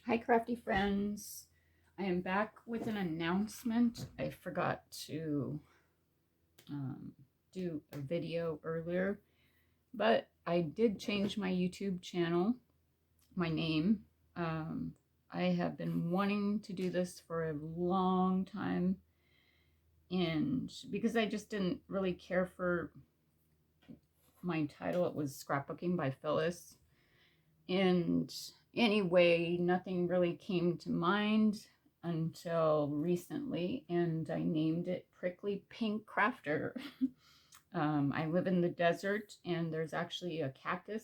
Hi, crafty friends. I am back with an announcement. I forgot to do a video earlier, but I did change my YouTube channel, my name. Um, I have been wanting to do this for a long time, and because I just didn't really care for my title, it was Scrapbooking by Phyllis. And anyway, nothing really came to mind until recently, and I named it Prickly Pink Crafter. I live in the desert, and there's actually a cactus,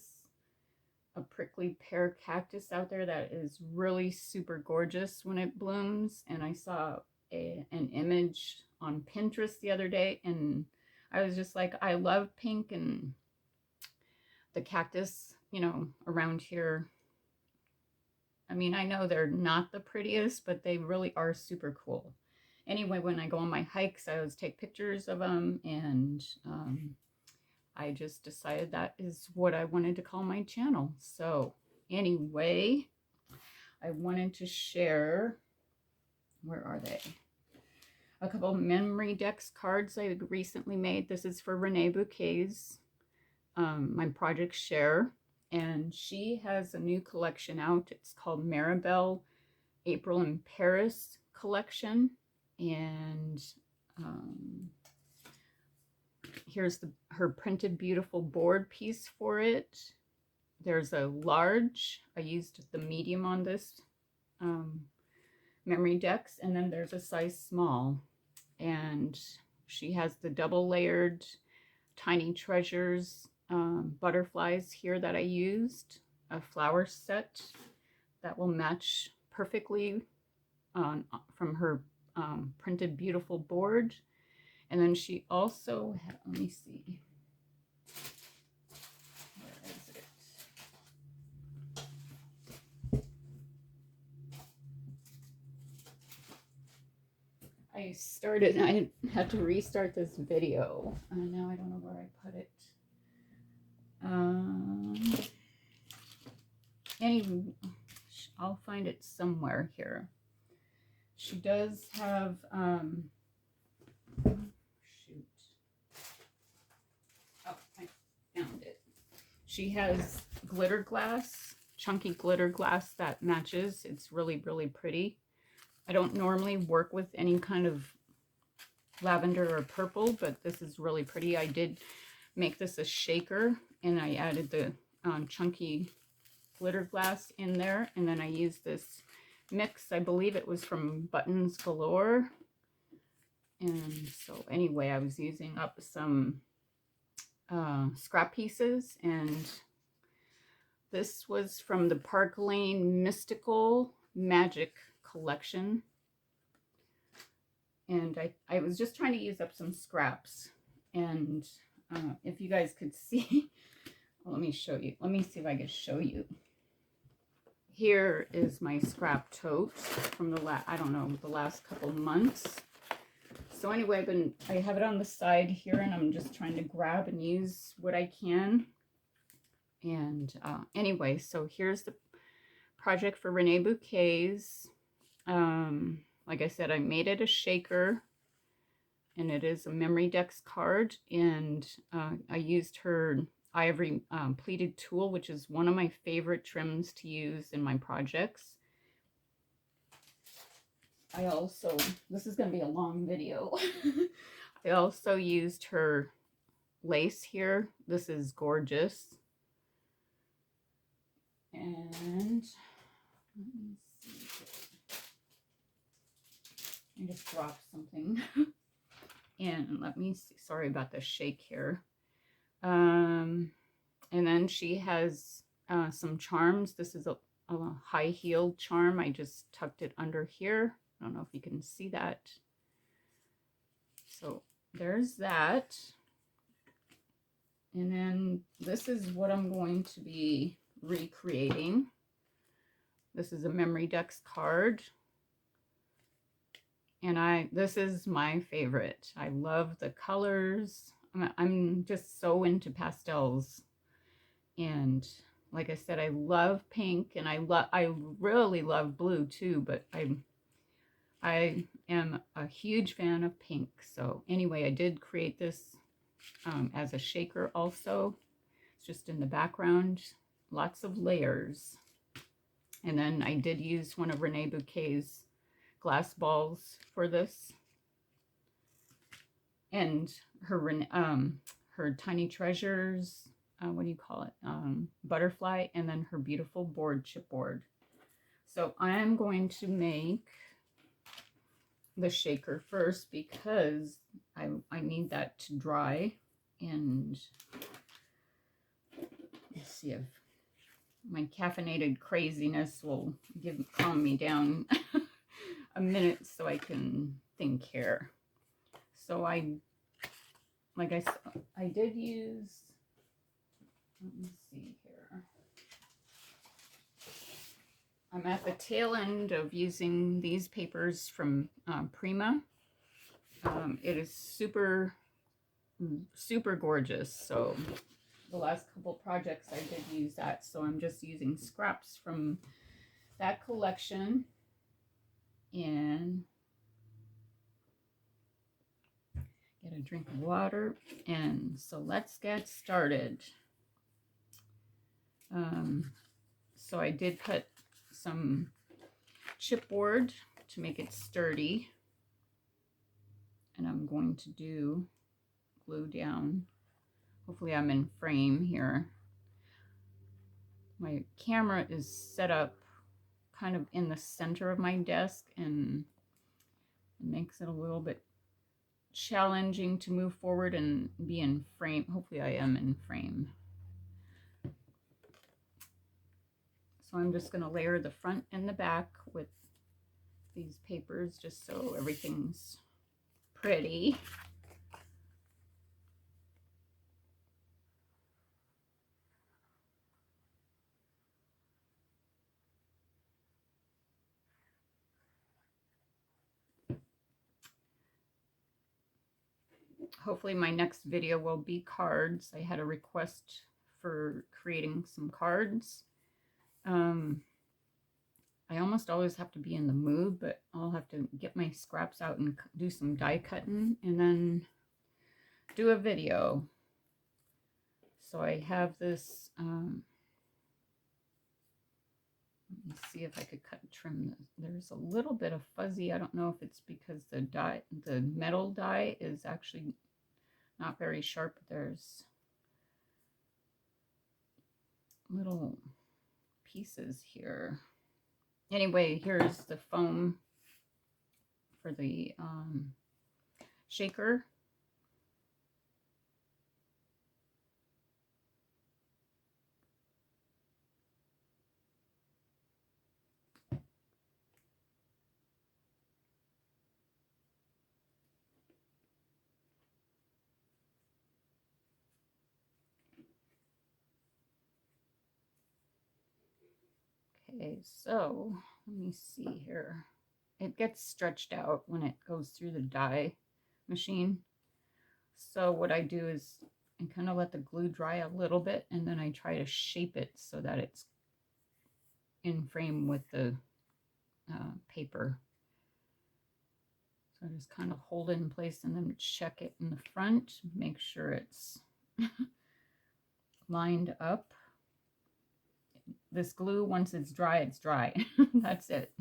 a prickly pear cactus out there that is really super gorgeous when it blooms. And I saw an image on Pinterest the other day, and I was just like, I love pink, and the cactus, around here, I mean, I know they're not the prettiest, but they really are super cool. Anyway, when I go on my hikes, I always take pictures of them, and I just decided that is what I wanted to call my channel. So anyway, I wanted to share, where are they? A couple of memory decks cards I recently made. This is for Reneabouquets, my project share. And she has a new collection out. It's called Maribel April in Paris collection. And here's her printed beautiful board piece for it. There's a large. I used the medium on this memory decks. And then there's a size small. And she has the double layered Tiny Treasures butterflies here that I used, a flower set that will match perfectly from her printed beautiful board. And then she also had, let me see, where is it? I had to restart this video. Now I don't know where I put it. Anyway, I'll find it somewhere here. She does have, shoot. Oh, I found it. She has glitter glass, chunky glitter glass that matches. It's really, really pretty. I don't normally work with any kind of lavender or purple, but this is really pretty. I did make this a shaker, and I added the chunky glitter glass in there, and then I used this mix. I believe it was from Buttons Galore. And so anyway, I was using up some scrap pieces, and this was from the Park Lane Mystical Magic collection. And I was just trying to use up some scraps. And if you guys could see, well, let me show you. Let me see if I can show you. Here is my scrap tote from the last couple months. So anyway, I have it on the side here, and I'm just trying to grab and use what I can. And anyway, so here's the project for Reneabouquets. Like I said, I made it a shaker, and it is a memory decks card. And I used her ivory pleated tool, which is one of my favorite trims to use in my projects. This is going to be a long video. I also used her lace here. This is gorgeous. And let me see. I just dropped something. And let me see. Sorry about the shake here. And then she has some charms. This is a high heel charm. I just tucked it under here. I don't know if you can see that. So there's that. And then this is what I'm going to be recreating. This is a memory decks card. And this is my favorite. I love the colors. I'm just so into pastels. And like I said, I love pink, and I really love blue too, but I am a huge fan of pink. So anyway, I did create this as a shaker also. It's just in the background, lots of layers. And then I did use one of Reneabouquets glass balls for this. And her Tiny Treasures, what do you call it? Butterfly, and then her beautiful board, chipboard. So I'm going to make the shaker first because I need that to dry. And let's see if my caffeinated craziness will calm me down a minute so I can think here. So like I said, I did use, let me see here. I'm at the tail end of using these papers from Prima. It is super, super gorgeous. So the last couple projects I did use that. So I'm just using scraps from that collection. And get a drink of water. And so let's get started. So I did put some chipboard to make it sturdy. And I'm going to do glue down. Hopefully I'm in frame here. My camera is set up kind of in the center of my desk, and it makes it a little bit challenging to move forward and be in frame. Hopefully I am in frame. So I'm just going to layer the front and the back with these papers just so everything's pretty. Hopefully my next video will be cards. I had a request for creating some cards. I almost always have to be in the mood, but I'll have to get my scraps out and do some die cutting and then do a video. So I have this, let me see if I could cut and trim this. There's a little bit of fuzzy. I don't know if it's because the metal die is actually not very sharp. There's little pieces here. Anyway, here's the foam for the shaker. Okay, so let me see here. It gets stretched out when it goes through the die machine. So what I do is I kind of let the glue dry a little bit, and then I try to shape it so that it's in frame with the paper. So I just kind of hold it in place and then check it in the front, make sure it's lined up. This glue, once it's dry, it's dry. That's it.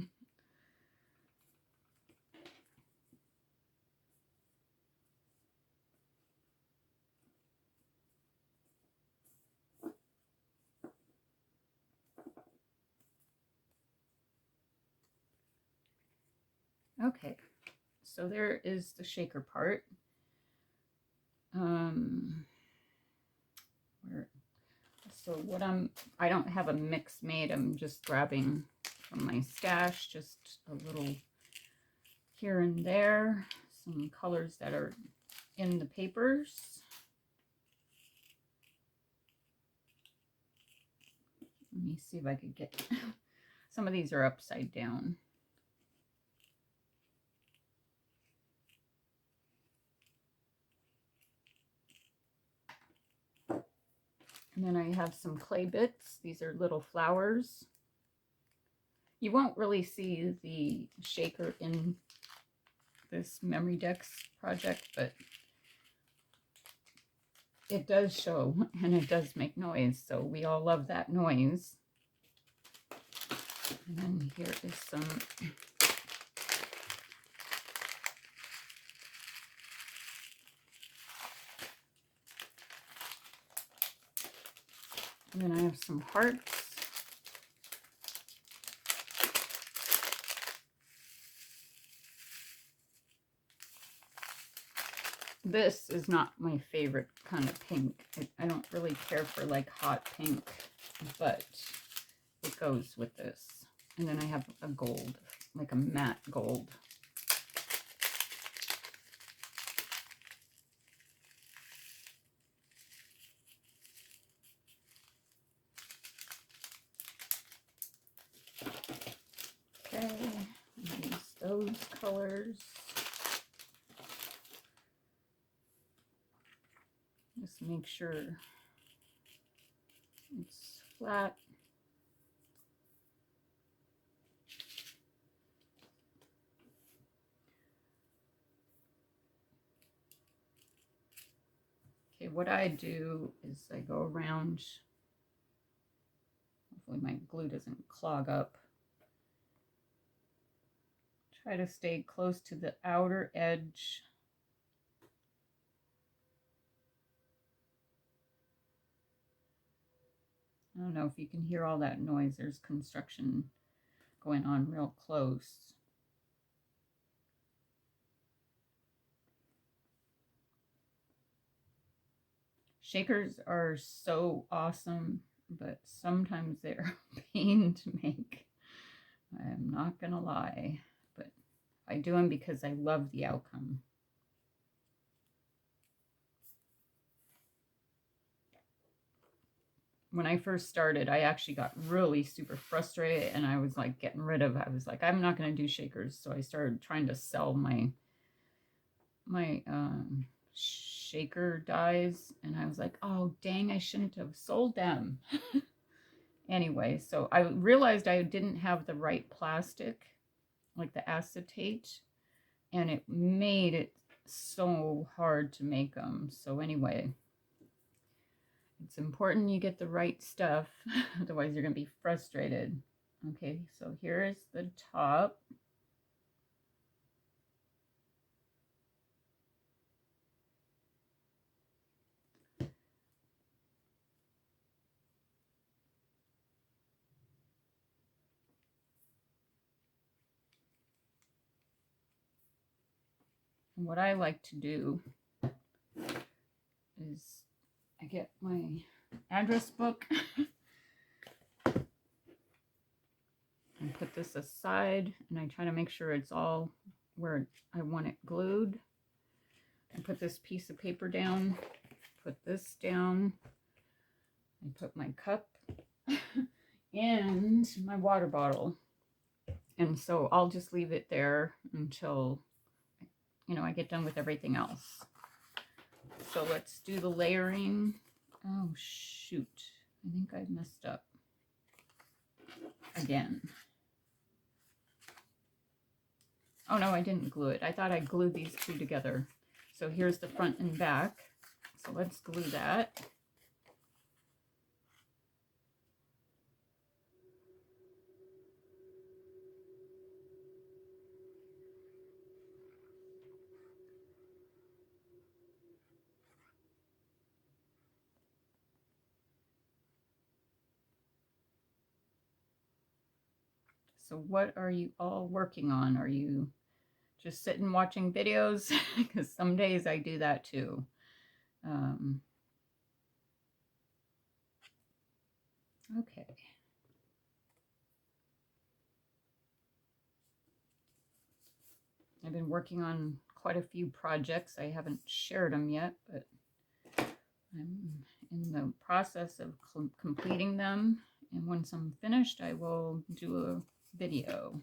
Okay, so there is the shaker part. So what I don't have a mix made. I'm just grabbing from my stash, just a little here and there, some colors that are in the papers. Let me see if I could get, some of these are upside down. And then I have some clay bits. These are little flowers. You won't really see the shaker in this Memory Decks project, but it does show and it does make noise. So we all love that noise. And then here is some and then I have some hearts. This is not my favorite kind of pink. I don't really care for like hot pink, but it goes with this. And then I have a gold, like a matte gold. Okay, use those colors. Just make sure it's flat. Okay, what I do is I go around, hopefully my glue doesn't clog up. Try to stay close to the outer edge. I don't know if you can hear all that noise. There's construction going on real close. Shakers are so awesome, but sometimes they're a pain to make. I'm not gonna lie, but I do them because I love the outcome. When I first started, I actually got really super frustrated and I was like getting rid of, I was like, I'm not going to do shakers. So I started trying to sell my shaker dies and I was like, oh, dang, I shouldn't have sold them. Anyway, so I realized I didn't have the right plastic, like the acetate, and it made it so hard to make them. So anyway, it's important you get the right stuff, otherwise you're going to be frustrated. Okay, so here's the top. And what I like to do is I get my address book and put this aside, and I try to make sure it's all where I want it glued. I put this piece of paper down, put this down, I put my cup and my water bottle. And so I'll just leave it there until, you know, I get done with everything else. So let's do the layering. Oh, shoot. I think I messed up again. Oh, no, I didn't glue it. I thought I glued these two together. So here's the front and back. So let's glue that. So what are you all working on? Are you just sitting watching videos? Because some days I do that too. Okay. I've been working on quite a few projects. I haven't shared them yet, but I'm in the process of completing them. And once I'm finished, I will do a video.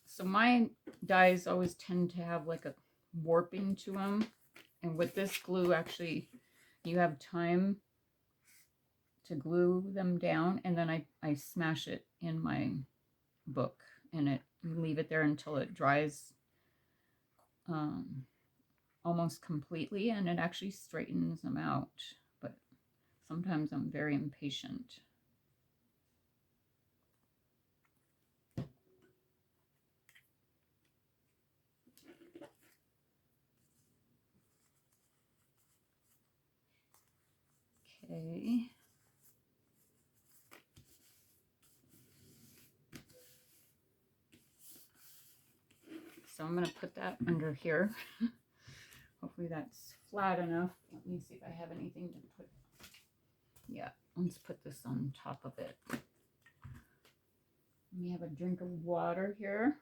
So my dies always tend to have like a warping to them. And with this glue, actually, you have time to glue them down, and then I smash it in my book, and you leave it there until it dries almost completely, and it actually straightens them out. But sometimes I'm very impatient. Okay. So I'm going to put that under here. Hopefully that's flat enough. Let me see if I have anything to put. Yeah, let's put this on top of it. Let me have a drink of water here.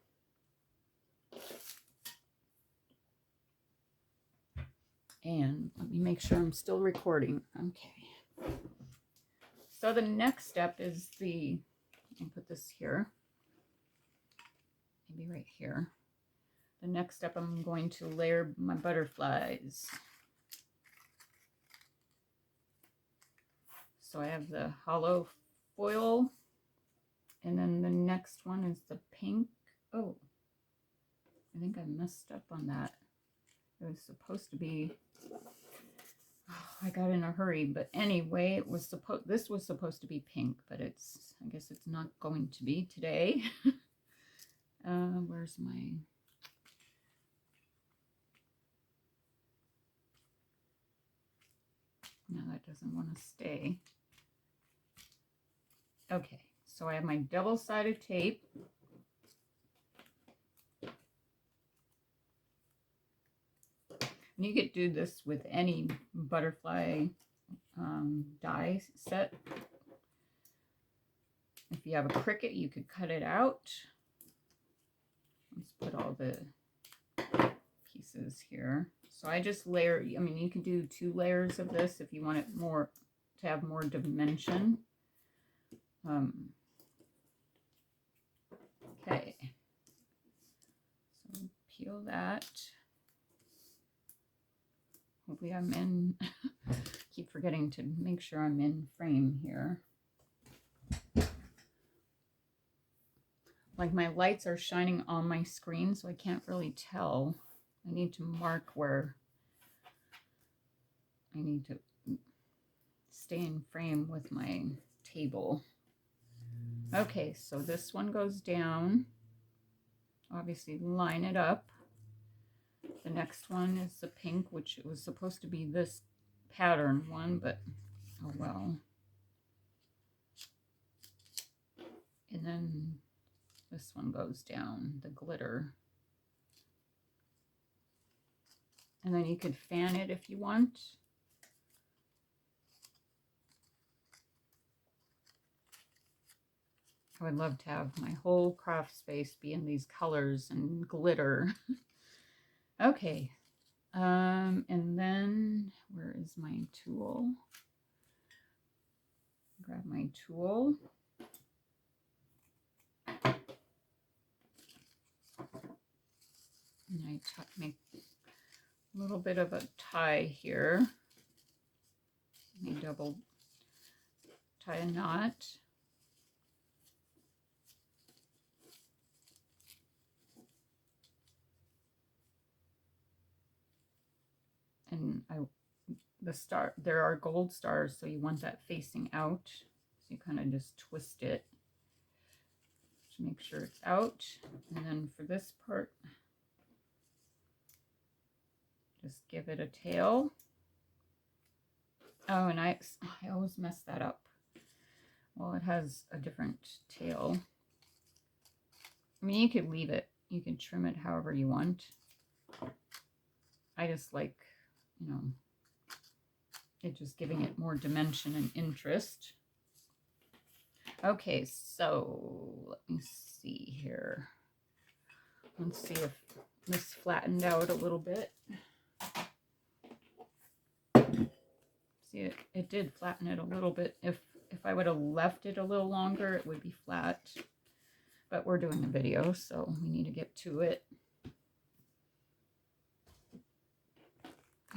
And let me make sure I'm still recording. Okay. So the next step is I'll put this here. Maybe right here. The next step, I'm going to layer my butterflies. So I have the hollow foil, and then the next one is the pink. Oh, I think I messed up on that. It was supposed to be, I got in a hurry, but anyway, this was supposed to be pink, but I guess it's not going to be today. Where's my, no, that doesn't want to stay. Okay, so I have my double-sided tape. And you could do this with any butterfly die set. If you have a cricket, you could cut it out. Let's put all the pieces here. So I just layer, I mean, you can do 2 layers of this if you want it more, to have more dimension. Okay. So peel that. Hopefully I'm in, keep forgetting to make sure I'm in frame here. Like my lights are shining on my screen, so I can't really tell. I need to mark where I need to stay in frame with my table. Okay, so this one goes down. Obviously line it up. The next one is the pink, which it was supposed to be this pattern one, but oh well. And then this one goes down, the glitter. And then you could fan it if you want. I would love to have my whole craft space be in these colors and glitter. Okay. And then where is my tool? Grab my tool. And I make a little bit of a tie here. Let me double tie a knot. And there are gold stars, so you want that facing out. So you kind of just twist it to make sure it's out. And then for this part, just give it a tail. Oh, and I always mess that up. Well, it has a different tail. I mean, you could leave it. You can trim it however you want. I just like, you know, it just giving it more dimension and interest. Okay, so let me see here. Let's see if this flattened out a little bit. See, it did flatten it a little bit. If I would have left it a little longer, it would be flat. But we're doing a video, so we need to get to it.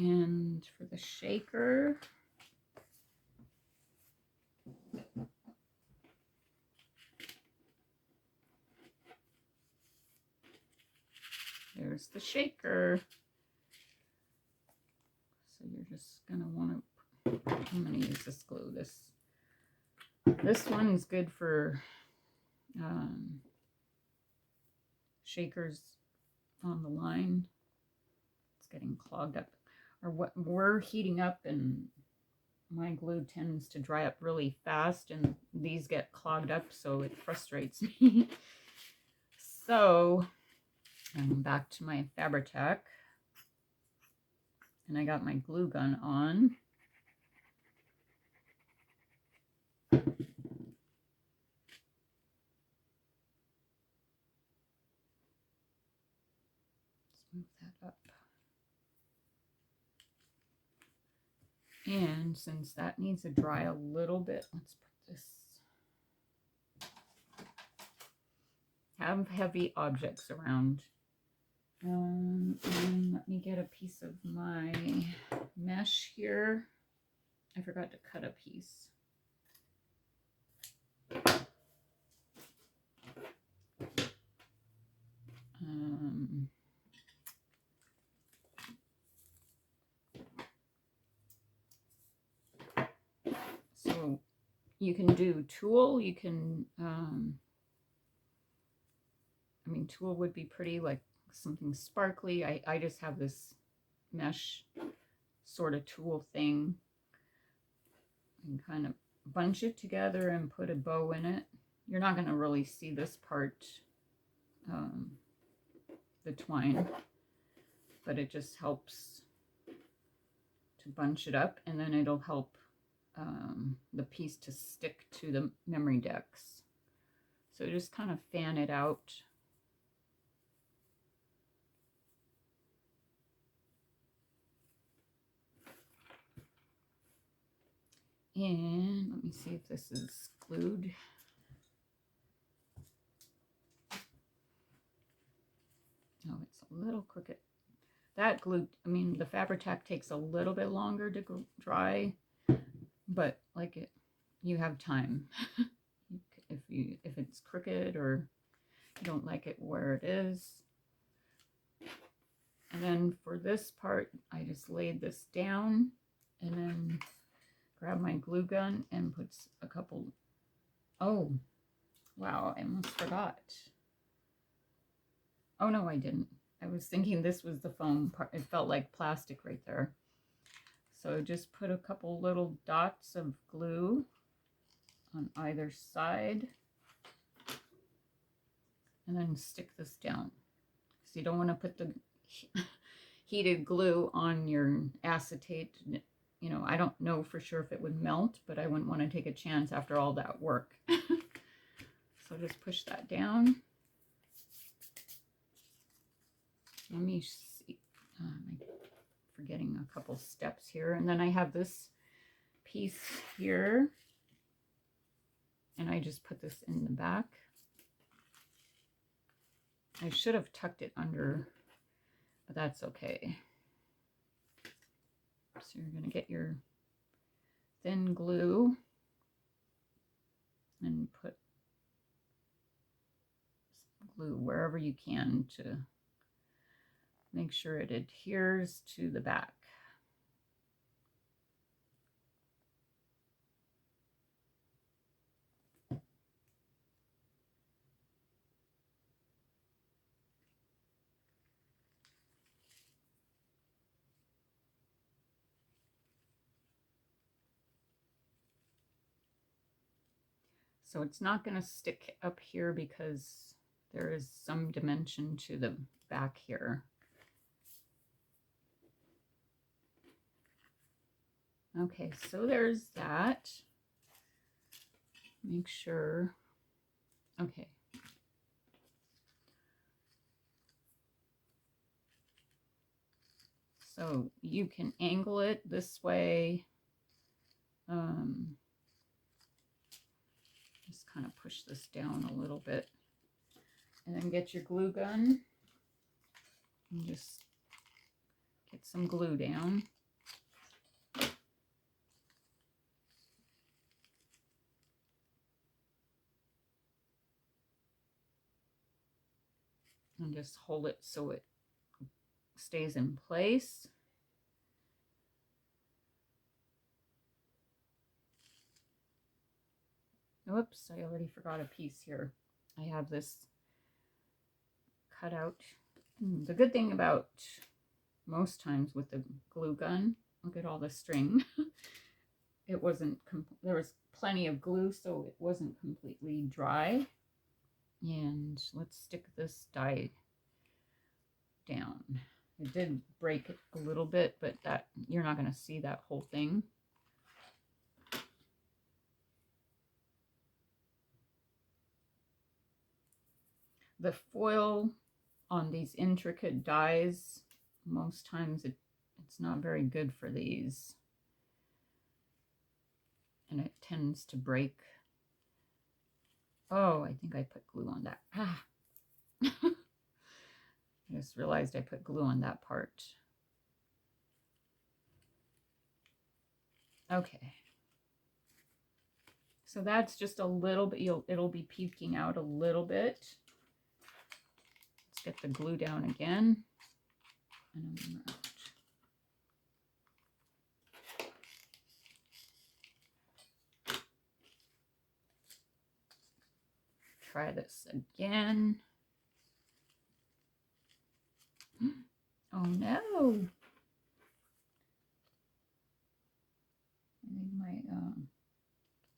And for the shaker, there's the shaker. So you're just gonna want to, I'm gonna use this glue. This one's good for shakers on the line. It's getting clogged up, or what we're heating up, and my glue tends to dry up really fast, and these get clogged up, so it frustrates me. So I'm back to my Fabri-Tac, and I got my glue gun on. Move that up. And since that needs to dry a little bit, let's put this. Have heavy objects around. And let me get a piece of my mesh here. I forgot to cut a piece. So you can do tulle, you can, I mean, tulle would be pretty, like something sparkly. I just have this mesh sort of tulle thing, and kind of bunch it together and put a bow in it. You're not going to really see this part, the twine, but it just helps to bunch it up, and then it'll help the piece to stick to the memory decks. So just kind of fan it out. And let me see if this is glued. Oh, it's a little crooked. That glue, I mean, the Fabri-Tac takes a little bit longer to dry, but like it, you have time. If it's crooked or you don't like it where it is. And then for this part, I just laid this down and then grab my glue gun and put a couple. Oh, wow, I almost forgot. Oh no, I didn't. I was thinking this was the foam part. It felt like plastic right there. So just put a couple little dots of glue on either side, and then stick this down. So you don't want to put the heated glue on your acetate. You know, I don't know for sure if it would melt, but I wouldn't want to take a chance after all that work. So just push that down. Let me see. I'm forgetting a couple steps here. And then I have this piece here, and I just put this in the back. I should have tucked it under, but that's okay. So you're going to get your thin glue and put some glue wherever you can to make sure it adheres to the back. So it's not going to stick up here because there is some dimension to the back here. Okay, so there's that. Make sure. Okay. So you can angle it this way. Just kind of push this down a little bit. And then get your glue gun and just Get some glue down. And just hold it so it stays in place. Whoops, I already forgot a piece here. I have this cut out. The good thing about most times with the glue gun, look at all the string. It wasn't, there was plenty of glue, so it wasn't completely dry. And let's stick this die down. It did break it a little bit, but that you're not going to see that whole thing. The foil on these intricate dies, most times it's not very good for these. And it tends to break. Oh, I think I put glue on that. Ah. I just realized I put glue on that part. Okay. So that's just a little bit, it'll be peeking out a little bit. Let's get the glue down again. And I'm out. Try this again. Oh no! I think my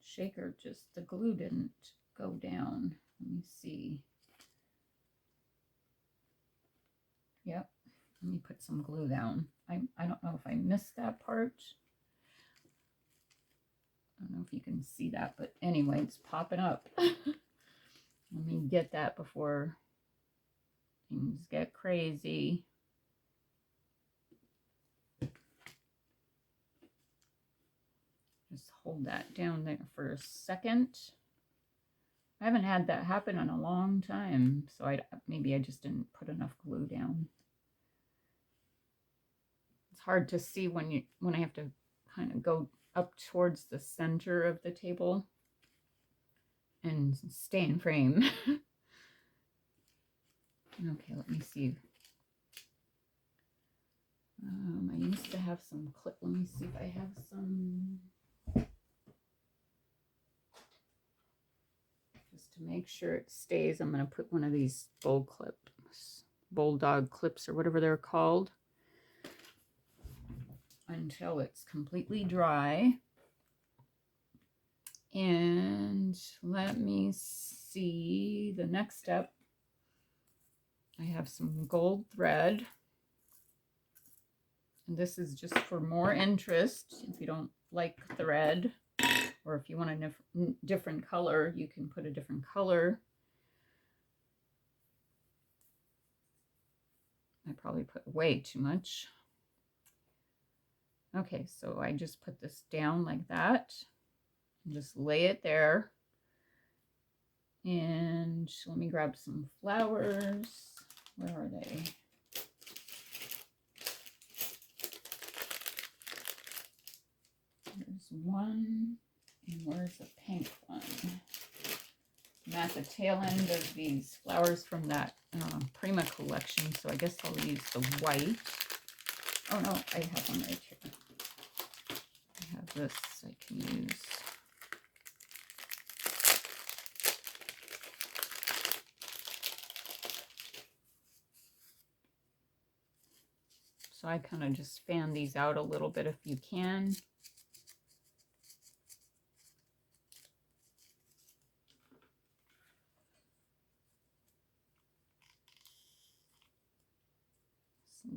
shaker the glue didn't go down. Let me see. Yep, let me put some glue down. I don't know if I missed that part. I don't know if you can see that, but anyway, it's popping up. Let me get that before things get crazy. Just hold that down there for a second. I haven't had that happen in a long time, so maybe I just didn't put enough glue down. It's hard to see when I have to kind of go up towards the center of the table and stay in frame. Okay, let me see. I used to have some clip. Let me see if I have some. Just to make sure it stays, I'm going to put one of these bulldog clips or whatever they're called, until it's completely dry. And let me see the next step. I have some gold thread. And this is just for more interest. If you don't like thread, or if you want a different color, you can put a different color. I probably put way too much. Okay, so I just put this down like that. And just lay it there. And let me grab some flowers. Where are they? There's one. And where's the pink one? I'm at the tail end of these flowers from that Prima collection, so I guess I'll use the white. Oh no, I have one right here. I have this I can use. So I kind of just fan these out a little bit if you can. Just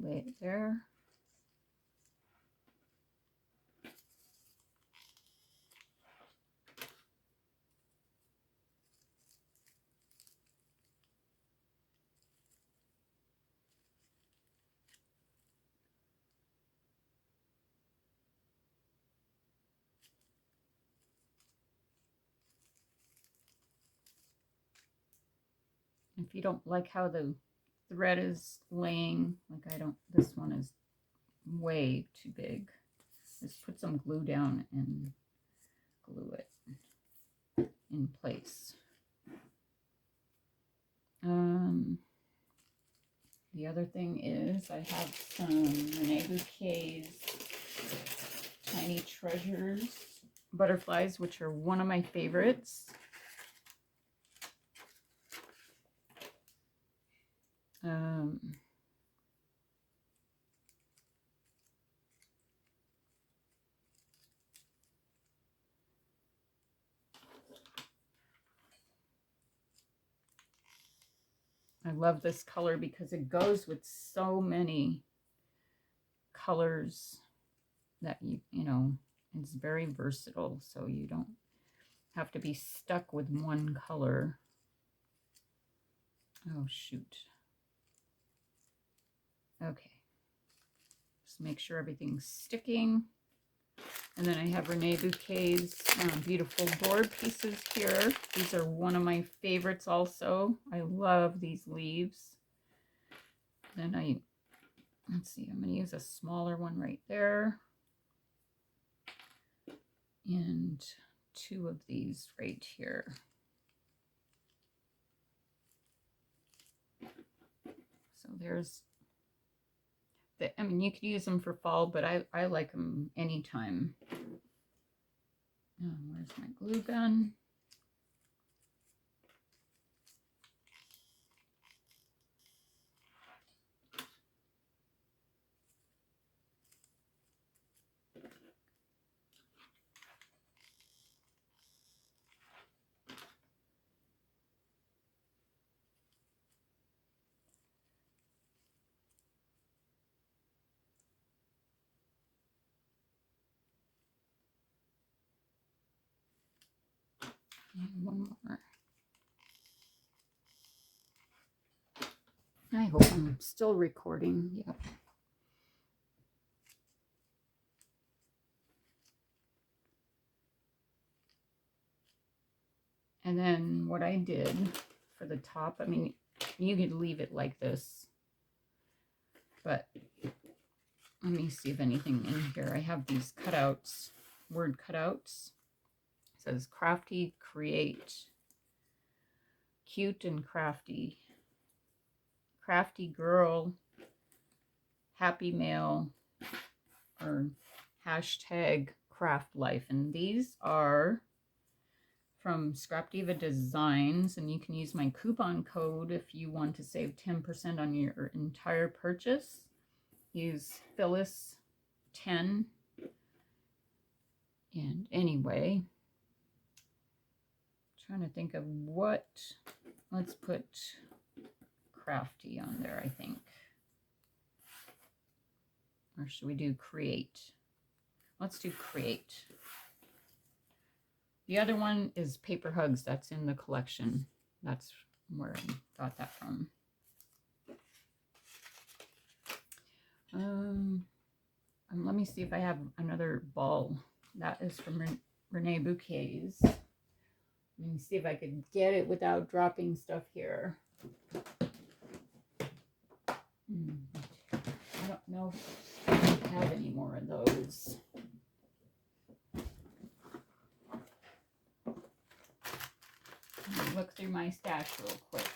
lay it there. If you don't like how the thread is laying, like this one is way too big. Just put some glue down and glue it in place. The other thing is I have some Reneabouquets Tiny Treasures butterflies, which are one of my favorites. I love this color because it goes with so many colors that you know, it's very versatile, so you don't have to be stuck with one color. Oh, shoot. Okay. Just make sure everything's sticking. And then I have Reneabouquets beautiful board pieces here. These are one of my favorites also. I love these leaves. Then let's see, I'm going to use a smaller one right there. And 2 of these right here. So there's I mean, you could use them for fall, but I like them anytime. Where's my glue gun? And one more. I hope I'm still recording. Yep. And then what I did for the top, I mean, you could leave it like this, but let me see if anything in here. I have these cutouts, word cutouts. It says crafty, create, cute and crafty, crafty girl, happy mail, or hashtag craft life. And these are from Scrap Diva Designs, and you can use my coupon code if you want to save 10% on your entire purchase. Use Phyllis 10. And anyway, trying to think of what, let's put crafty on there, I think. Or should we do create? Let's do create. The other one is Paper Hugs. That's in the collection. That's where I got that from. And let me see if I have another ball. That is from Reneabouquets. Let me see if I could get it without dropping stuff here. I don't know if I have any more of those. Let me look through my stash real quick.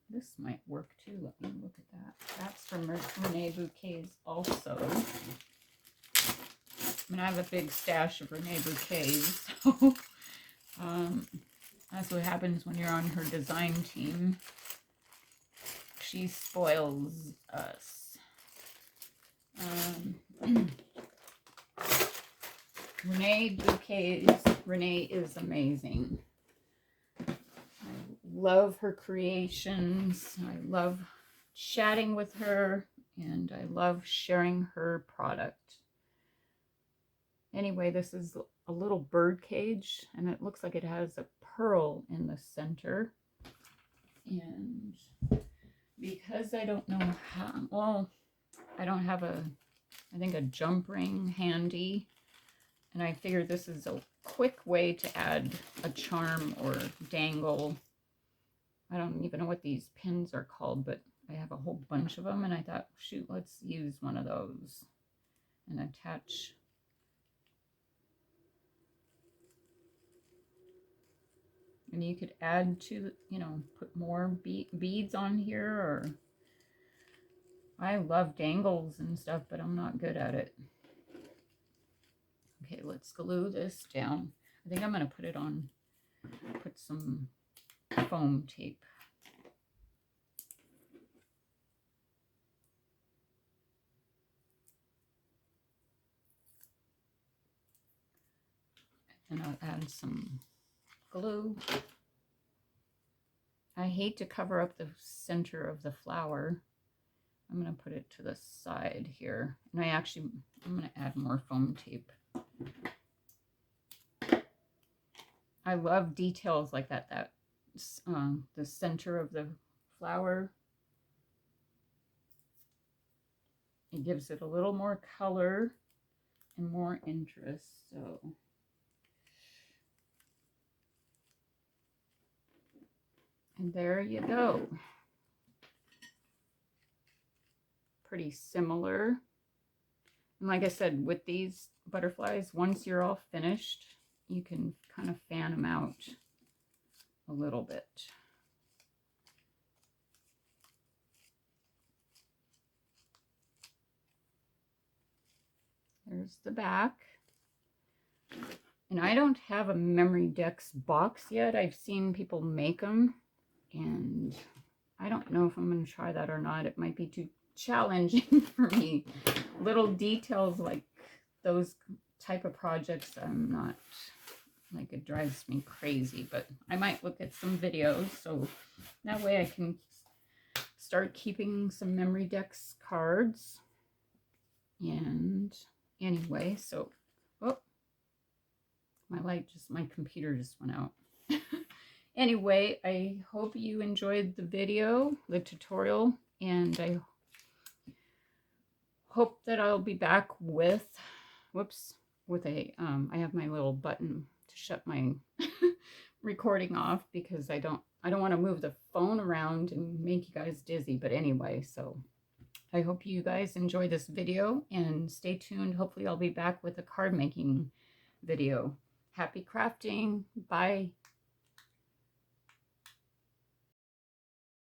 This might work too. Let me look at that. That's from Reneabouquets also. I mean, I have a big stash of Reneabouquets, so that's what happens when you're on her design team. She spoils us. Reneabouquets. Renee is amazing. Love her creations. I love chatting with her, and I love sharing her product. Anyway, this is a little bird cage, and it looks like it has a pearl in the center. And because I don't know how, well, I don't have I think a jump ring handy, And I figured this is a quick way to add a charm or dangle. I don't even know what these pins are called, but I have a whole bunch of them, and I thought, shoot, let's use one of those and attach. And you could add to, you know, put more beads on here, or I love dangles and stuff, but I'm not good at it. Okay, let's glue this down. I think I'm going to put it on, put some foam tape. And I'll add some glue. I hate to cover up the center of the flower. I'm going to put it to the side here. And I'm going to add more foam tape. I love details like that. The center of the flower. It gives it a little more color and more interest. So and there you go. Pretty similar. And like I said, with these butterflies, once you're all finished, you can kind of fan them out a little bit. There's the back. And I don't have a Memory-Dex box yet. I've seen people make them, and I don't know if I'm going to try that or not. It might be too challenging for me. Little details like those type of projects, I'm not, like, it drives me crazy, but I might look at some videos, so that way I can start keeping some Memory-Dex cards. And anyway, so, oh, my computer just went out. Anyway, I hope you enjoyed the video, the tutorial, and I hope that I'll be back with, with a, I have my little button to shut my recording off because I don't want to move the phone around and make you guys dizzy. But anyway, so I hope you guys enjoy this video and stay tuned. Hopefully I'll be back with a card making video. Happy crafting. Bye.